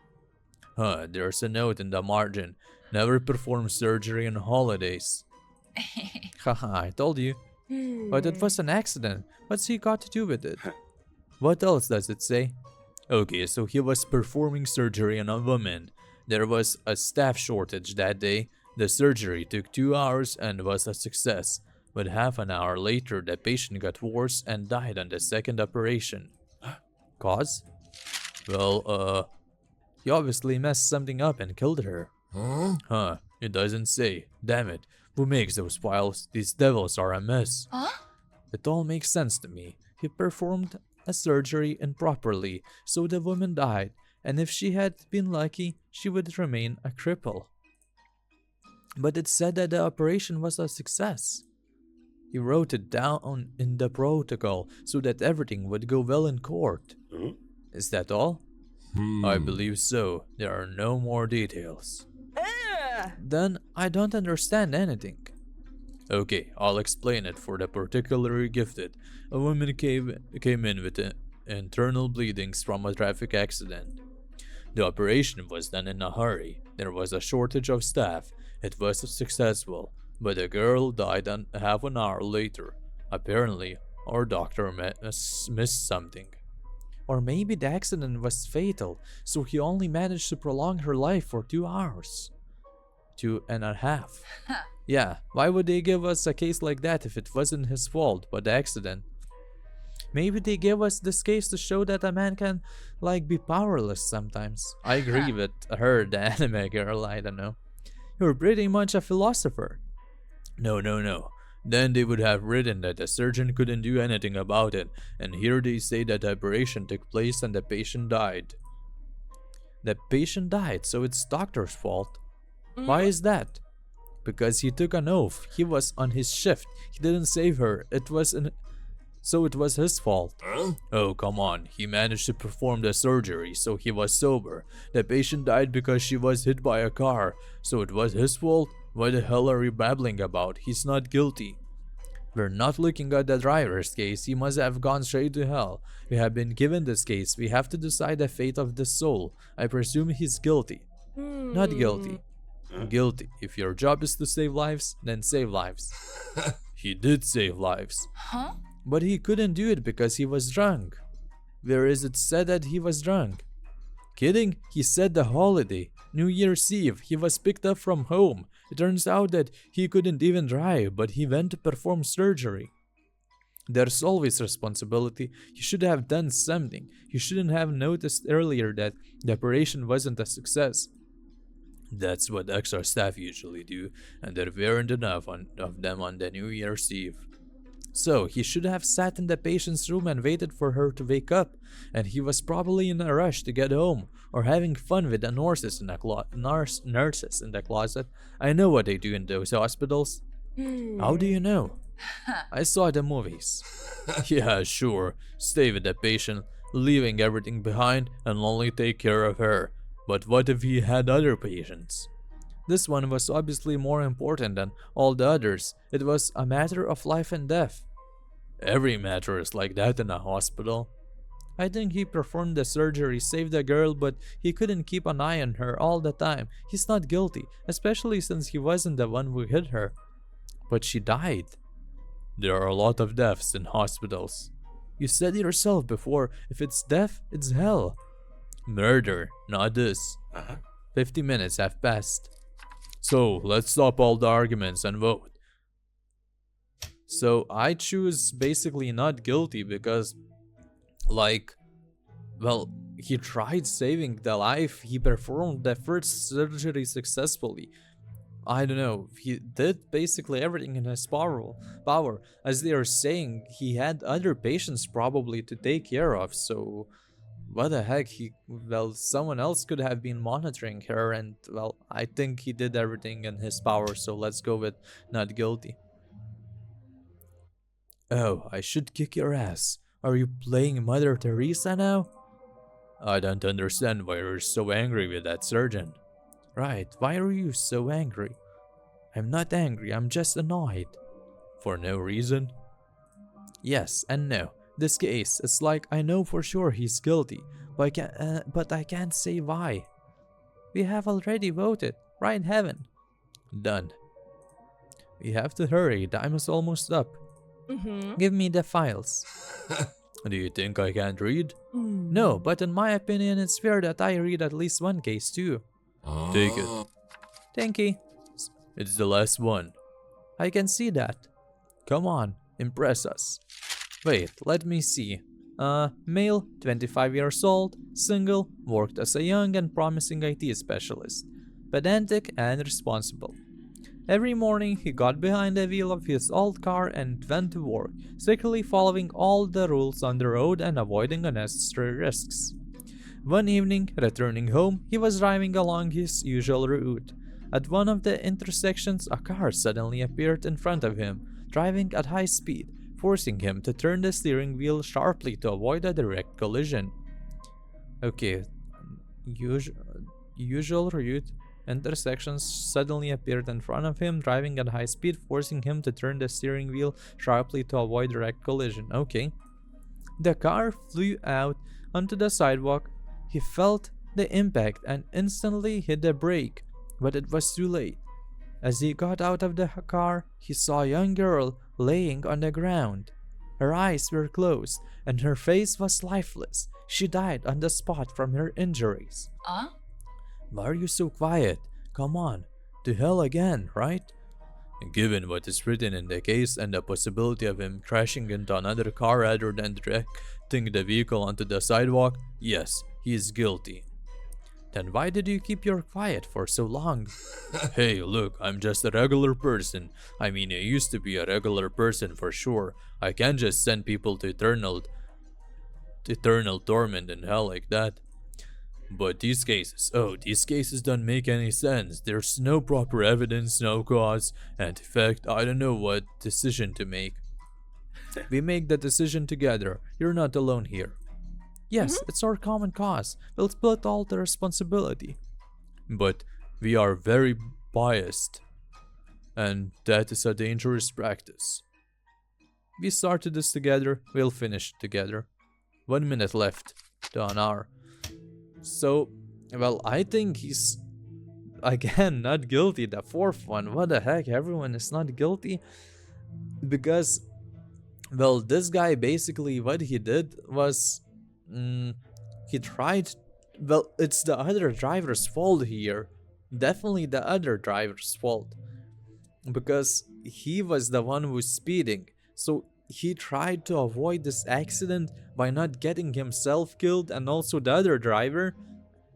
There's a note in the margin. Never perform surgery on holidays. Haha, I told you. But it was an accident. What's he got to do with it? What else does it say? Okay, so he was performing surgery on a woman. There was a staff shortage that day. The surgery took 2 hours and was a success. But half an hour later, the patient got worse and died on the second operation. Cause? Well, he obviously messed something up and killed her. It doesn't say. Damn it. Who makes those files? These devils are a mess. It all makes sense to me. He performed a surgery improperly, so the woman died, and if she had been lucky, she would remain a cripple. But it said that the operation was a success. He wrote it down in the protocol so that everything would go well in court. Is that all? I believe so. There are no more details. Then I don't understand anything. Okay, I'll explain it for the particularly gifted. A woman came in with internal bleedings from a traffic accident. The operation was done in a hurry. There was a shortage of staff. It was successful, but the girl died half an hour later. Apparently, our doctor missed something. Or maybe the accident was fatal, so he only managed to prolong her life for 2 hours. 2.5. Yeah, why would they give us a case like that if it wasn't his fault, but the accident? Maybe they gave us this case to show that a man can, be powerless sometimes. I agree with her, the anime girl, I don't know. You're pretty much a philosopher. No, no, no. Then they would have written that the surgeon couldn't do anything about it, and here they say that the operation took place and the patient died. The patient died, so it's doctor's fault. Why is that? Because he took an oath. He was on his shift. He didn't save her. So it was his fault. Oh, come on. He managed to perform the surgery, so he was sober. The patient died because she was hit by a car, so it was his fault? What the hell are you babbling about? He's not guilty. We're not looking at the driver's case. He must have gone straight to hell. We have been given this case. We have to decide the fate of the soul. I presume he's guilty. Not guilty. Guilty. If your job is to save lives, then save lives. He did save lives. But he couldn't do it because he was drunk. Where is it said that he was drunk? Kidding? He said the holiday. New Year's Eve. He was picked up from home. It turns out that he couldn't even drive, but he went to perform surgery. There's always responsibility. He should have done something. He shouldn't have noticed earlier that the operation wasn't a success. That's what extra staff usually do, and there weren't enough of them on the New Year's Eve. So he should have sat in the patient's room and waited for her to wake up, and he was probably in a rush to get home, or having fun with the nurses in the closet. I know what they do in those hospitals. How do you know? I saw the movies. Yeah, sure. Stay with the patient, leaving everything behind, and only take care of her. But what if he had other patients? This one was obviously more important than all the others. It was a matter of life and death. Every matter is like that in a hospital. I think he performed the surgery, saved the girl, but he couldn't keep an eye on her all the time. He's not guilty, especially since he wasn't the one who hit her. But she died. There are a lot of deaths in hospitals. You said yourself before, if it's death, it's hell. Murder, not this. 50 minutes have passed. So, let's stop all the arguments and vote. So, I choose basically not guilty because, he tried saving the life. He performed the first surgery successfully. I don't know, he did basically everything in his power. As they are saying, he had other patients probably to take care of, so what the heck, someone else could have been monitoring her, and I think he did everything in his power, so let's go with not guilty. Oh, I should kick your ass. Are you playing Mother Teresa now? I don't understand why you're so angry with that surgeon. Right, why are you so angry? I'm not angry, I'm just annoyed. For no reason? Yes and no. This case, it's like I know for sure he's guilty, but I can't say why. We have already voted, right, Heaven? Done. We have to hurry, time is almost up. Give me the files. Do you think I can't read? No, but in my opinion, it's fair that I read at least one case too. Take it. Thank you. It's the last one. I can see that. Come on, impress us. Wait, let me see. Male, 25 years old, single, worked as a young and promising IT specialist. Pedantic and responsible. Every morning, he got behind the wheel of his old car and went to work, strictly following all the rules on the road and avoiding unnecessary risks. One evening, returning home, he was driving along his usual route. At one of the intersections, a car suddenly appeared in front of him, driving at high speed, forcing him to turn the steering wheel sharply to avoid a direct collision. Okay, usual route. Intersections suddenly appeared in front of him, driving at high speed, forcing him to turn the steering wheel sharply to avoid direct collision. Okay. The car flew out onto the sidewalk. He felt the impact and instantly hit the brake, but it was too late. As he got out of the car, he saw a young girl laying on the ground. Her eyes were closed and her face was lifeless. She died on the spot from her injuries. Why are you so quiet? Come on, to hell again, right? Given what is written in the case and the possibility of him crashing into another car rather than directing the vehicle onto the sidewalk, yes, he is guilty. Then why did you keep your quiet for so long? Hey, look, I'm just a regular person. I mean, I used to be a regular person for sure. I can't just send people to eternal torment in hell like that. But these cases don't make any sense. There's no proper evidence, no cause and effect. I don't know what decision to make. We make the decision together. You're not alone here. Yes, it's our common cause. We'll split all the responsibility. But we are very biased. And that is a dangerous practice. We started this together, we'll finish it together. 1 minute left to an hour. So, well, I think he's, again, not guilty. The fourth one, what the heck, everyone is not guilty. Because, well, this guy basically, what he did was, he tried, well, it's the other driver's fault here. Definitely the other driver's fault. Because he was the one who was speeding. So he tried to avoid this accident by not getting himself killed, and also the other driver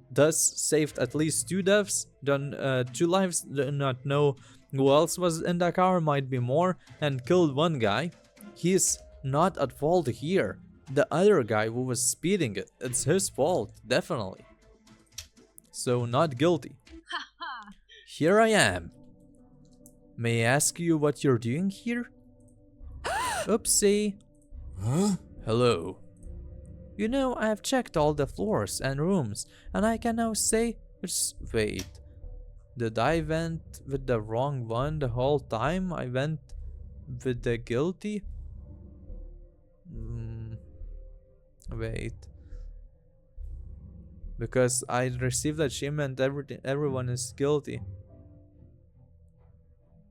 thus saved at least 2 deaths, then 2 lives, do not know who else was in the car, might be more, and killed 1 guy. He's not at fault here. The other guy who was speeding it's his fault, definitely. So not guilty. Here I am. May I ask you what you're doing here? Oopsie. Huh? Hello. You know, I have checked all the floors and rooms, and I can now say, wait, did I went with the wrong one the whole time? I went with the guilty? Wait. Because I received achievement, everyone is guilty.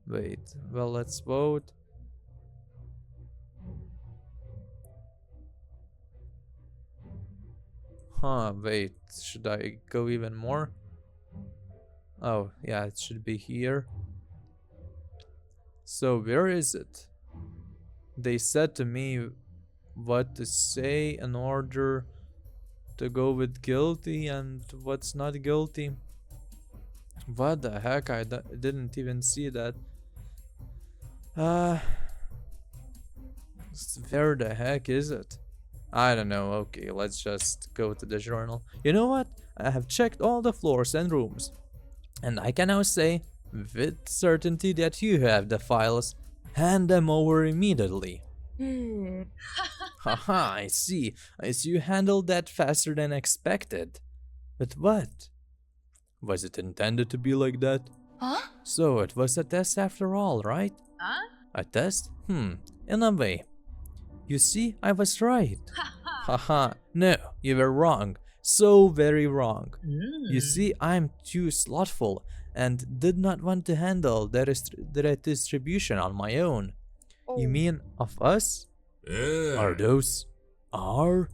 Wait, well, let's vote. Wait, should I go even more? Oh, yeah, it should be here. So, where is it? They said to me what to say in order to go with guilty and what's not guilty. What the heck? I didn't even see that. Where the heck is it? I don't know. Okay, let's just go to the journal. You know what? I have checked all the floors and rooms, and I can now say with certainty that you have the files. Hand them over immediately. Haha, I see. I see you handled that faster than expected. But what? Was it intended to be like that? Huh? So it was a test after all, right? Huh? A test? In a way. You see, I was right. Haha, no, you were wrong. So very wrong. You see, I'm too slothful and did not want to handle the distribution on my own. You mean of us? Yeah. Are those our?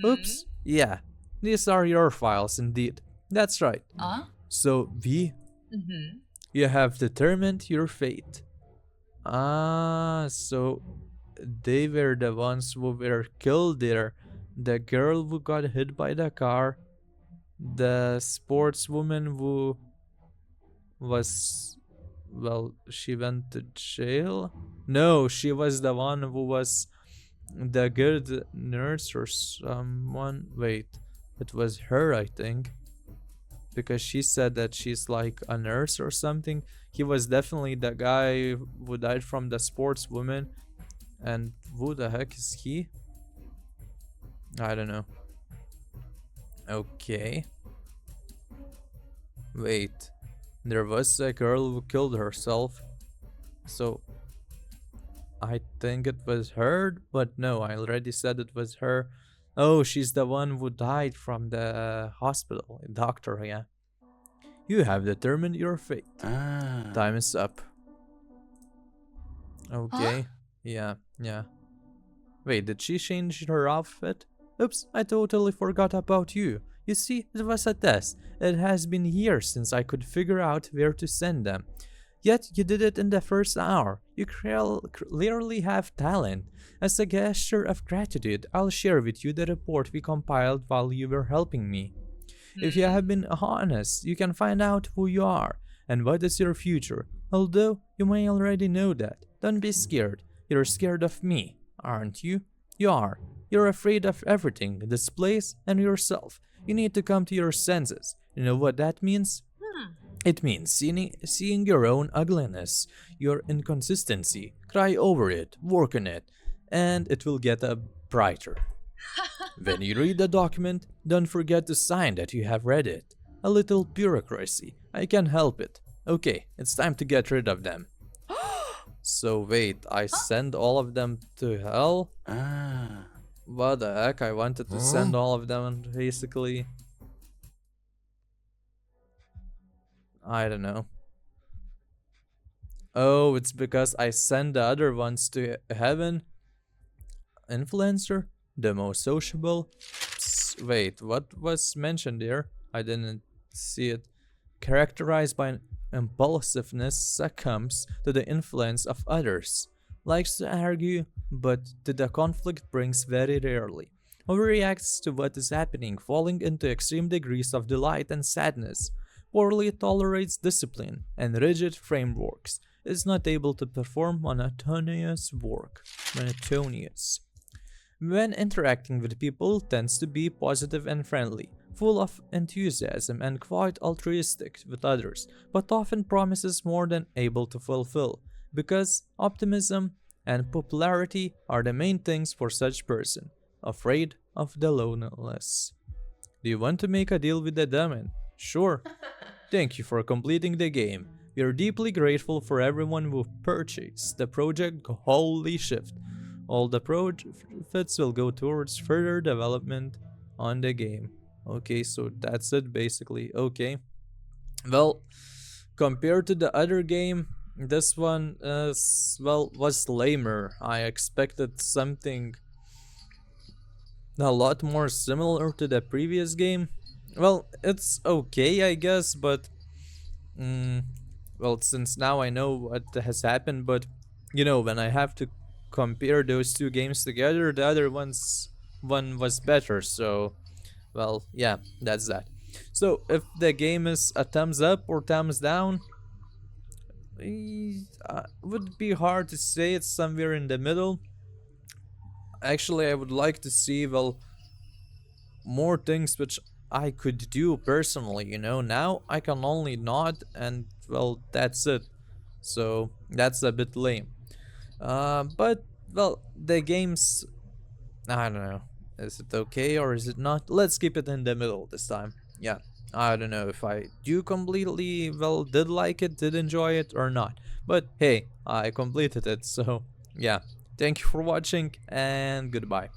Oops. Yeah, these are your files indeed. That's right. So we, you have determined your fate. So they were the ones who were killed there. The girl who got hit by the car, the sportswoman who was, well, she went to jail. No, she was the one who was the good nurse or someone. Wait, it was her, I think, because she said that she's like a nurse or something. He was definitely the guy who died from the sportswoman. And who the heck is he? I don't know. Okay. Wait. There was a girl who killed herself. So I think it was her, but no, I already said it was her. Oh, she's the one who died from the hospital. Doctor, yeah. You have determined your fate. Time is up. Okay. Yeah, yeah. Wait, did she change her outfit? Oops, I totally forgot about you. You see, it was a test. It has been years since I could figure out where to send them. Yet you did it in the first hour. You clearly have talent. As a gesture of gratitude, I'll share with you the report we compiled while you were helping me. If you have been honest, you can find out who you are and what is your future. Although you may already know that. Don't be scared. You're scared of me, aren't you? You are. You're afraid of everything, this place, and yourself. You need to come to your senses. You know what that means? It means seeing your own ugliness, your inconsistency. Cry over it, work on it, and it will get brighter. When you read the document, don't forget to sign that you have read it. A little bureaucracy. I can help it. Okay, it's time to get rid of them. So wait, I send all of them to hell? What the heck? I wanted to send all of them and basically... I don't know. Oh, it's because I send the other ones to heaven? Influencer? The most sociable? Wait, what was mentioned here? I didn't see it. Characterized by impulsiveness, succumbs to the influence of others. Likes to argue, but to the conflict brings very rarely. Overreacts to what is happening, falling into extreme degrees of delight and sadness. Poorly tolerates discipline and rigid frameworks. Is not able to perform monotonous work. Monotonous. When interacting with people, tends to be positive and friendly, full of enthusiasm and quite altruistic with others, but often promises more than able to fulfill, because optimism and popularity are the main things for such person, afraid of the loneliness. Do you want to make a deal with the demon? Sure. Thank you for completing the game. We are deeply grateful for everyone who purchased the project Holy Shift. All the profits will go towards further development on the game. Okay, so that's it basically. Okay. Well, compared to the other game, this one was lamer. I expected something a lot more similar to the previous game. Well, it's okay, I guess, but well, since now I know what has happened, but you know, when I have to compare those two games together, the other one was better. So, well, yeah, that's that. So, if the game is a thumbs up or thumbs down, would be hard to say. It's somewhere in the middle. Actually, I would like to see, well, more things which I could do personally, you know. Now I can only nod and, well, that's it. So that's a bit lame. But, well, the game's, I don't know. Is it okay or is it not? Let's keep it in the middle this time. Yeah. I don't know if I do completely, well, did like it, did enjoy it or not. But hey, I completed it, so yeah. Thank you for watching and goodbye.